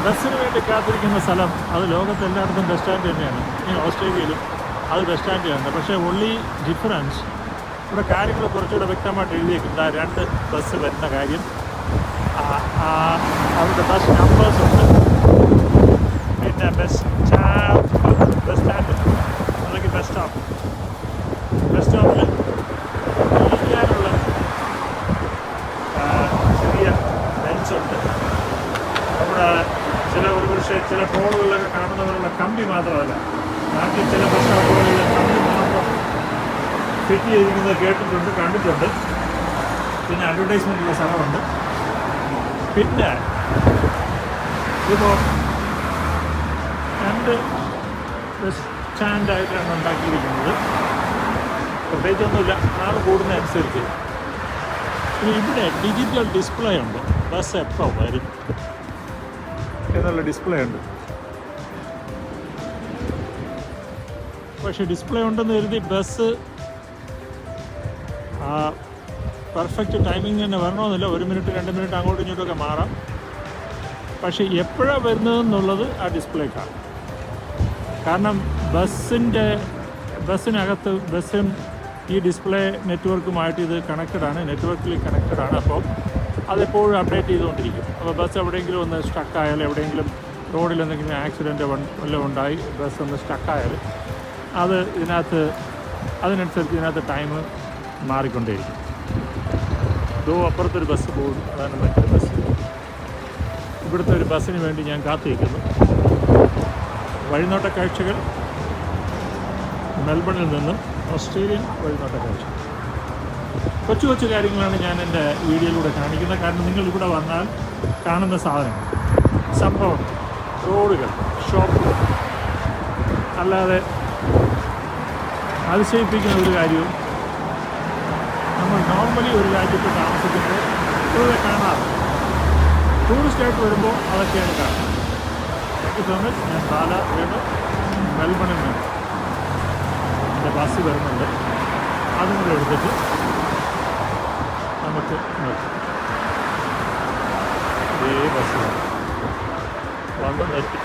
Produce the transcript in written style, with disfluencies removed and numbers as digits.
ബസ്സിന് വേണ്ടി കാത്തിരിക്കുന്ന സ്ഥലം അത് ലോകത്ത് എല്ലായിടത്തും ബസ് സ്റ്റാൻഡ് തന്നെയാണ്. ഈ ഓസ്ട്രേലിയയിലും അത് ബസ് സ്റ്റാൻഡ് തന്നെ. പക്ഷേ ഒള്ളി ഡിഫറൻസ് ഇവിടെ കാര്യങ്ങൾ കുറച്ചുകൂടെ വ്യക്തമായിട്ട് എഴുതിയേക്കും. 2 ബസ് വരുന്ന കാര്യം, അവരുടെ ബസ് നമ്പേഴ്സ് ഉണ്ട്, പിന്നെ ബസ് സ്റ്റാൻഡ് അല്ലെങ്കിൽ ബസ് സ്റ്റോപ്പിൽ ഇരിക്കാനുള്ള ചെറിയ ബെഞ്ചുണ്ട്. നമ്മുടെ ചില ടോളുകളിലൊക്കെ കാണുന്നവരുള്ള കമ്പി മാത്രമല്ല, ബാക്കി ചില ബസ് സ്റ്റോപ്പുകളിൽ കമ്പി മാത്രം ഫിറ്റ് ചെയ്തിരിക്കുന്നത് കണ്ടിട്ടുണ്ട്. പിന്നെ അഡ്വർടൈസ്മെൻറ്റുള്ള സ്ഥലമുണ്ട്. പിന്നെ ഇപ്പോൾ 2 ബസ് സ്റ്റാൻഡായിട്ടാണ് ഉണ്ടാക്കിയിരിക്കുന്നത്. പ്രത്യേകിച്ചൊന്നുമില്ല, ആൾ കൂടുന്നതനുസരിച്ച്. ഇനി ഇവിടെ ഡിജിറ്റൽ ഡിസ്പ്ലേ ഉണ്ട്, ബസ് എപ്പോൾ വരും എന്നുള്ള ഡിസ്പ്ലേ ഉണ്ട്. പക്ഷേ ഡിസ്പ്ലേ ഉണ്ടെന്ന് കരുതി ബസ് പെർഫെക്റ്റ് ടൈമിങ് തന്നെ വരണമെന്നില്ല. 1 മിനിറ്റ് 2 മിനിറ്റ് അങ്ങോട്ടും ഇങ്ങോട്ടുമൊക്കെ മാറാം. പക്ഷേ എപ്പോഴാണ് വരുന്നതെന്നുള്ളത് ആ ഡിസ്പ്ലേക്കാണ്. കാരണം ബസ്സിനകത്ത് ബസ്സും ഈ ഡിസ്പ്ലേ നെറ്റ്വർക്കുമായിട്ട് ഇത് നെറ്റ്വർക്കിൽ കണക്റ്റഡാണ്. അപ്പോൾ അതെപ്പോഴും അപ്ഡേറ്റ് ചെയ്തുകൊണ്ടിരിക്കും. അപ്പോൾ ബസ് എവിടെയെങ്കിലും ഒന്ന് സ്റ്റക്കായാൽ, എവിടെയെങ്കിലും റോഡിൽ എന്തെങ്കിലും ആക്സിഡൻറ്റ് വല്ലതും ഉണ്ടായി ബസ് ഒന്ന് സ്റ്റക്കായാൽ അതിനനുസരിച്ച് ഇതിനകത്ത് ടൈം മാറിക്കൊണ്ടേയിരിക്കും. അപ്പുറത്തൊരു ബസ് പോകും, അതാണ് മറ്റൊരു ബസ്. ഇവിടുത്തെ ഒരു ബസ്സിന് വേണ്ടി ഞാൻ കാത്തിരിക്കുന്നു. വഴിനോട്ട കാഴ്ചകൾ മെൽബണിൽ നിന്നും ഓസ്ട്രേലിയൻ വഴിനോട്ട കാഴ്ച. കൊച്ചു കാര്യങ്ങളാണ് ഞാൻ എൻ്റെ വീഡിയോയിലൂടെ കാണിക്കുന്നത്. കാരണം നിങ്ങൾ ഇവിടെ വന്നാൽ കാണുന്ന സംഭവം, റോഡുകൾ, ഷോപ്പുകൾ, അല്ലാതെ അതിശയിപ്പിക്കുന്ന ഒരു കാര്യവും നമ്മൾ നോർമലി ഒരു രാജ്യത്ത് താമസിക്കുമ്പോൾ പൊതുവെ കാണാറ്. ടൂറിസ്റ്റായിട്ട് വരുമ്പോൾ അതൊക്കെയാണ് കാണുന്നത്. എനിക്ക് തോന്നുന്നത് ഞാൻ മെൽബണിൽ നിന്ന് എൻ്റെ ബസ് വരുന്നുണ്ട്. അതും കൂടെ എടുത്തിട്ട് നമുക്ക് നോക്കാം. ഇതേ ബസ് വന്ന് നിർത്തി.